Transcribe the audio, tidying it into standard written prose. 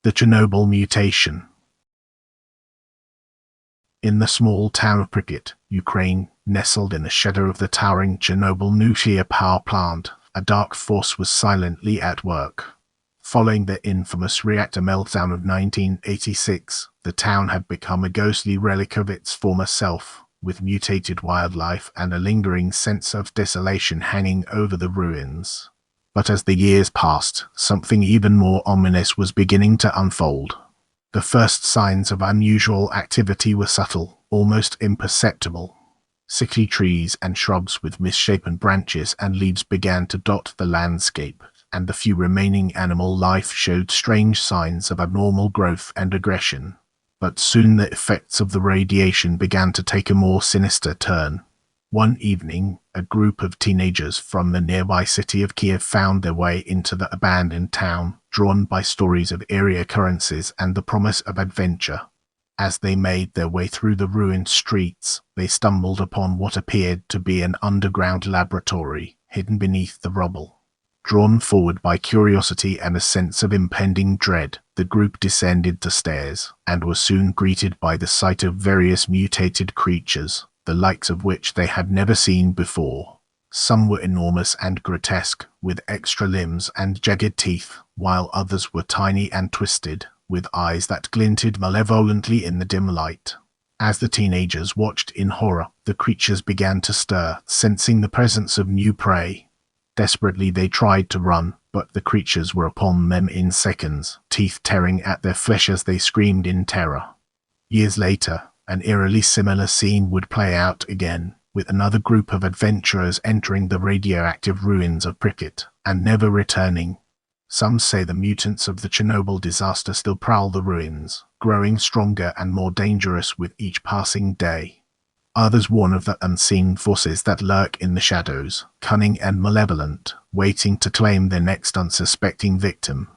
The Chernobyl Mutation. In the small town of Pripyat, Ukraine, nestled in the shadow of the towering Chernobyl nuclear power plant, a dark force was silently at work. Following the infamous reactor meltdown of 1986, the town had become a ghostly relic of its former self, with mutated wildlife and a lingering sense of desolation hanging over the ruins. But as the years passed, something even more ominous was beginning to unfold. The first signs of unusual activity were subtle, almost imperceptible. Sickly trees and shrubs with misshapen branches and leaves began to dot the landscape, and the few remaining animal life showed strange signs of abnormal growth and aggression. But soon the effects of the radiation began to take a more sinister turn. One evening, a group of teenagers from the nearby city of Kiev found their way into the abandoned town, drawn by stories of eerie occurrences and the promise of adventure. As they made their way through the ruined streets, they stumbled upon what appeared to be an underground laboratory, hidden beneath the rubble. Drawn forward by curiosity and a sense of impending dread, the group descended the stairs, and were soon greeted by the sight of various mutated creatures, the likes of which they had never seen before. Some were enormous and grotesque, with extra limbs and jagged teeth, while others were tiny and twisted, with eyes that glinted malevolently in the dim light. As the teenagers watched in horror, the creatures began to stir, sensing the presence of new prey. Desperately they tried to run, but the creatures were upon them in seconds, teeth tearing at their flesh as they screamed in terror. Years later, an eerily similar scene would play out again, with another group of adventurers entering the radioactive ruins of Pripyat, and never returning. Some say the mutants of the Chernobyl disaster still prowl the ruins, growing stronger and more dangerous with each passing day. Others warn of the unseen forces that lurk in the shadows, cunning and malevolent, waiting to claim their next unsuspecting victim.